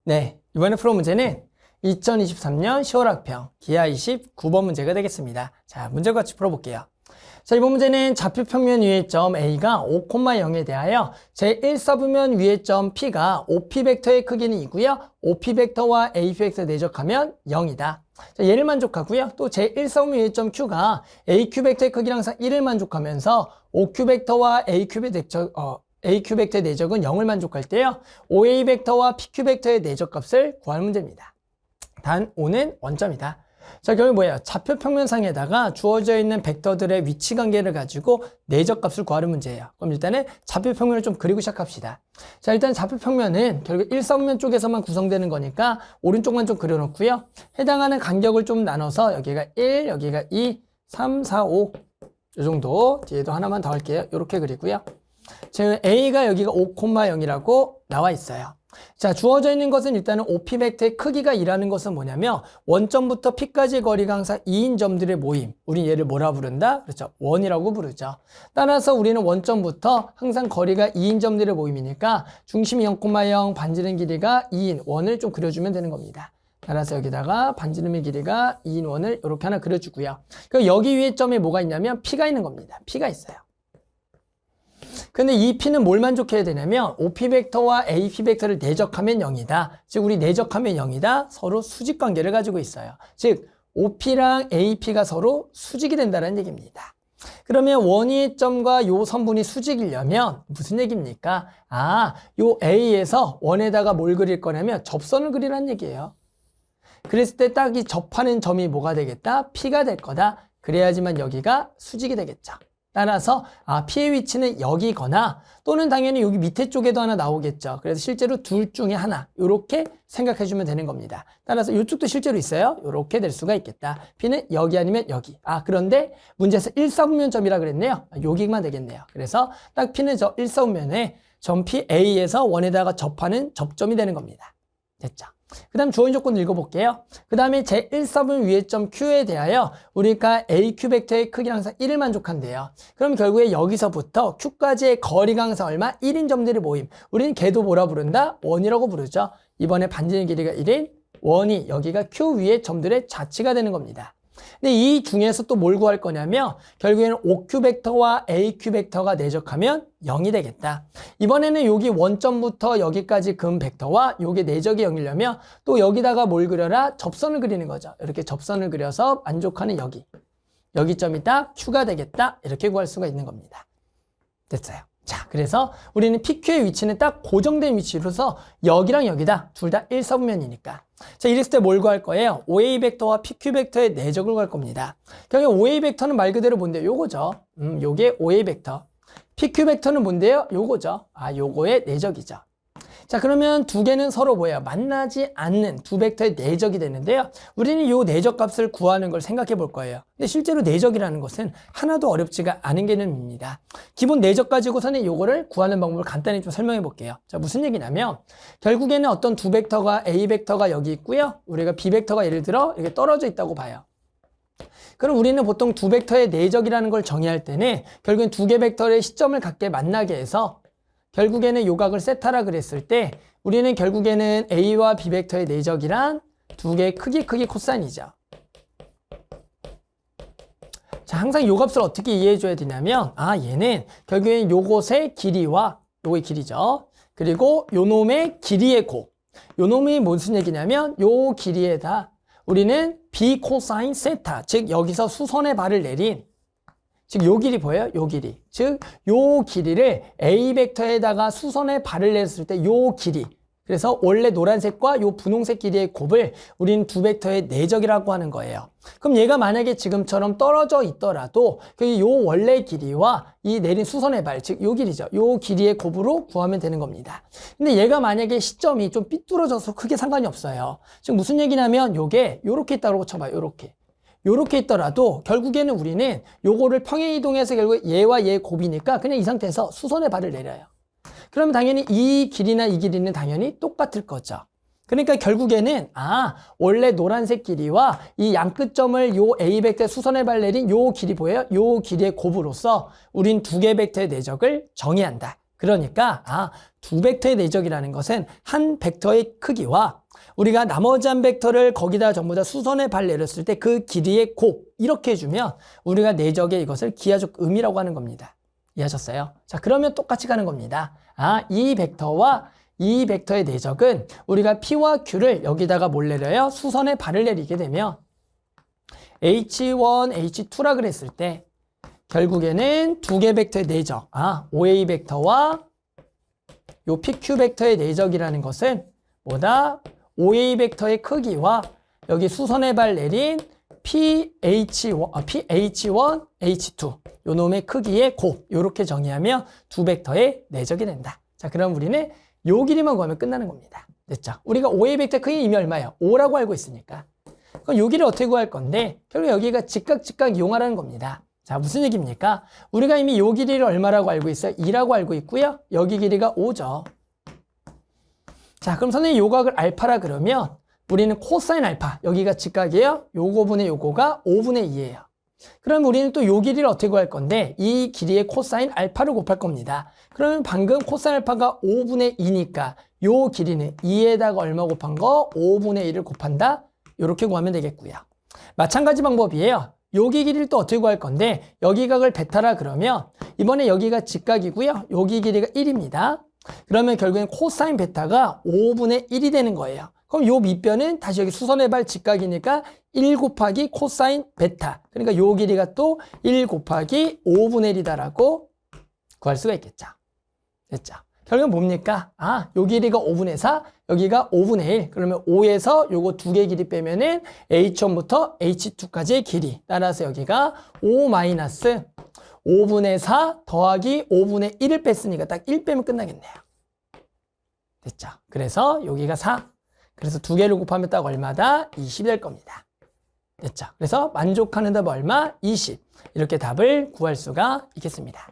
네, 이번에 풀어 문제는 2023년 10월 학평 기하 29번 문제가 되겠습니다. 자, 문제 같이 풀어볼게요. 자, 이번 문제는 좌표 평면 위의 점 A가 5,0에 대하여 제1서부면 위의 점 P가 OP 벡터의 크기는 2고요. OP 벡터와 AP 벡터 내적하면 0이다. 자, 얘를 만족하고요. 또 제1서부면 위의 점 Q가 AQ 벡터의 크기랑 항상 1을 만족하면서 OQ 벡터와 AQ 벡터의 내적은 0을 만족할 때요. OA 벡터와 PQ 벡터의 내적값을 구하는 문제입니다. 단 O는 원점이다. 자, 결국 뭐예요? 좌표 평면상에다가 주어져 있는 벡터들의 위치 관계를 가지고 내적값을 구하는 문제예요. 그럼 일단은 좌표 평면을 좀 그리고 시작합시다. 자, 일단 좌표 평면은 결국 1사분면 쪽에서만 구성되는 거니까 오른쪽만 좀 그려놓고요. 해당하는 간격을 좀 나눠서 여기가 1, 여기가 2, 3, 4, 5 이 정도, 뒤에도 하나만 더 할게요. 이렇게 그리고요. 지금 A가 여기가 5,0이라고 나와 있어요. 자, 주어져 있는 것은 일단은 OP 벡터의 크기가 2라는 것은 뭐냐면 원점부터 P까지의 거리가 항상 2인 점들의 모임. 우리 얘를 뭐라 부른다? 그렇죠. 원이라고 부르죠. 따라서 우리는 원점부터 항상 거리가 2인 점들의 모임이니까 중심이 0,0, 반지름 길이가 2인 원을 좀 그려주면 되는 겁니다. 따라서 여기다가 반지름의 길이가 2인 원을 이렇게 하나 그려주고요. 그리고 여기 위에 점에 뭐가 있냐면 P가 있는 겁니다. P가 있어요. 근데 이 P는 뭘 만족해야 되냐면 OP 벡터와 AP 벡터를 내적하면 0이다. 즉 우리 내적하면 0이다. 서로 수직 관계를 가지고 있어요. 즉 OP랑 AP가 서로 수직이 된다는 얘기입니다. 그러면 원위의 점과 요 선분이 수직이려면 무슨 얘기입니까? 요 A에서 원에다가 뭘 그릴 거냐면 접선을 그리라는 얘기예요. 그랬을 때 딱 이 접하는 점이 뭐가 되겠다? P가 될 거다. 그래야지만 여기가 수직이 되겠죠. 따라서 P의 위치는 여기거나 또는 당연히 여기 밑에 쪽에도 하나 나오겠죠. 그래서 실제로 둘 중에 하나 이렇게 생각해 주면 되는 겁니다. 따라서 이쪽도 실제로 있어요. 이렇게 될 수가 있겠다. P는 여기 아니면 여기. 그런데 문제에서 1사분면 점이라 그랬네요. 여기만 되겠네요. 그래서 딱 P는 저 1사분면에 점 P A에서 원에다가 접하는 접점이 되는 겁니다. 됐죠? 그 다음 주어진 조건 읽어볼게요. 그 다음에 제1사분 위의 점 Q에 대하여 우리가 AQ 벡터의 크기랑 항상 1을 만족한대요. 그럼 결국에 여기서부터 Q까지의 거리가 항상 얼마? 1인 점들의 모임. 우리는 걔도 뭐라 부른다? 원이라고 부르죠. 이번에 반지름 길이가 1인 원이 여기가 Q 위의 점들의 좌치가 되는 겁니다. 근데 이 중에서 또 뭘 구할 거냐면 결국에는 OQ 벡터와 AQ 벡터가 내적하면 0이 되겠다. 이번에는 여기 원점부터 여기까지 금 벡터와 요게 내적이 0이려면 또 여기다가 뭘 그려라? 접선을 그리는 거죠. 이렇게 접선을 그려서 만족하는 여기 점이 딱 Q가 되겠다. 이렇게 구할 수가 있는 겁니다. 됐어요. 자, 그래서 우리는 PQ의 위치는 딱 고정된 위치로서 여기랑 여기다 둘 다 1사분면이니까. 자, 이랬을 때 뭘 구할 거예요? OA 벡터와 PQ 벡터의 내적을 구할 겁니다. 결국 OA 벡터는 말 그대로 뭔데요? 요거죠. 요게 OA 벡터. PQ 벡터는 뭔데요? 요거죠. 요거의 내적이죠. 자, 그러면 두 개는 서로 뭐예요? 만나지 않는 두 벡터의 내적이 되는데요. 우리는 요 내적 값을 구하는 걸 생각해 볼 거예요. 근데 실제로 내적이라는 것은 하나도 어렵지가 않은 개념입니다. 기본 내적 가지고서는 요거를 구하는 방법을 간단히 좀 설명해 볼게요. 자, 무슨 얘기냐면 결국에는 어떤 두 벡터가 A 벡터가 여기 있고요. 우리가 B 벡터가 예를 들어 이렇게 떨어져 있다고 봐요. 그럼 우리는 보통 두 벡터의 내적이라는 걸 정의할 때는 결국엔 두 개 벡터의 시점을 갖게 만나게 해서 결국에는 요각을 세타라 그랬을 때 우리는 결국에는 A와 B 벡터의 내적이란 두 개의 크기 코사인이죠. 자, 항상 요 값을 어떻게 이해해 줘야 되냐면 얘는 결국엔 요것의 길이와 요거의 길이죠. 그리고 요 놈의 길이의 곱. 요 놈이 무슨 얘기냐면 요 길이에다 우리는 B 코사인 세타, 즉 여기서 수선의 발을 내린 즉 요 길이 보여요? 요 길이. 즉 요 길이를 A 벡터에다가 수선의 발을 냈을 때 요 길이. 그래서 원래 노란색과 요 분홍색 길이의 곱을 우리는 두 벡터의 내적이라고 하는 거예요. 그럼 얘가 만약에 지금처럼 떨어져 있더라도 요 원래 길이와 이 내린 수선의 발, 즉 요 길이죠. 요 길이의 곱으로 구하면 되는 겁니다. 근데 얘가 만약에 시점이 좀 삐뚤어져서 크게 상관이 없어요. 즉 무슨 얘기냐면 요게 요렇게 있다고 쳐봐요. 요렇게 있더라도 결국에는 우리는 요거를 평행 이동해서 결국 얘와 얘의 곱이니까 그냥 이 상태에서 수선의 발을 내려요. 그러면 당연히 이 길이나 이 길이는 당연히 똑같을 거죠. 그러니까 결국에는 원래 노란색 길이와 이 양끝점을 요 A 벡터에 수선의 발 내린 요 길이 보여요? 요 길이의 곱으로서 우린 두 개 벡터의 내적을 정의한다. 그러니까 두 벡터의 내적이라는 것은 한 벡터의 크기와 우리가 나머지 한 벡터를 거기다 전부 다 수선의 발 내렸을 때 그 길이의 곱 이렇게 해주면 우리가 내적의 이것을 기하적 음이라고 하는 겁니다. 이해하셨어요? 자, 그러면 똑같이 가는 겁니다. 이 벡터와 이 벡터의 내적은 우리가 P와 Q를 여기다가 뭘 내려요? 수선의 발을 내리게 되면 H1, H2라 그랬을 때 결국에는 두 개 벡터의 내적, OA 벡터와 요 PQ 벡터의 내적이라는 것은 뭐다? OA 벡터의 크기와 여기 수선의 발 내린 PH1, H2 요 놈의 크기의 곱 요렇게 정의하면 두 벡터의 내적이 된다. 자, 그럼 우리는 요 길이만 구하면 끝나는 겁니다. 됐죠? 우리가 OA 벡터 크기 이미 얼마예요? 5라고 알고 있으니까. 그럼 요 길이를 어떻게 구할 건데 결국 여기가 즉각 이용하라는 겁니다. 자, 무슨 얘기입니까? 우리가 이미 요 길이를 얼마라고 알고 있어요? 2라고 알고 있고요. 여기 길이가 5죠. 자, 그럼 선생님 요 각을 알파라 그러면 우리는 코사인 알파, 여기가 직각이에요. 요거분의 요거가 5분의 2예요. 그럼 우리는 또 요 길이를 어떻게 구할 건데 이 길이의 코사인 알파를 곱할 겁니다. 그러면 방금 코사인 알파가 5분의 2니까 요 길이는 2에다가 얼마 곱한 거? 5분의 1을 곱한다. 요렇게 구하면 되겠고요. 마찬가지 방법이에요. 여기 길이를 또 어떻게 구할 건데 여기 각을 베타라 그러면 이번에 여기가 직각이고요. 여기 길이가 1입니다. 그러면 결국엔 코사인 베타가 5분의 1이 되는 거예요. 그럼 요 밑변은 다시 여기 수선의 발 직각이니까 1 곱하기 코사인 베타. 그러니까 요 길이가 또 1 곱하기 5분의 1이다라고 구할 수가 있겠죠. 됐죠? 결국은 뭡니까? 요 길이가 5분의 4, 여기가 5분의 1. 그러면 5에서 요거 두 개 길이 빼면은 H1부터 H2까지의 길이. 따라서 여기가 5 마이너스 5분의 4 더하기 5분의 1을 뺐으니까 딱 1 빼면 끝나겠네요. 됐죠? 그래서 여기가 4. 그래서 두 개를 곱하면 딱 얼마다? 20이 될 겁니다. 됐죠? 그래서 만족하는 답 얼마? 20. 이렇게 답을 구할 수가 있겠습니다.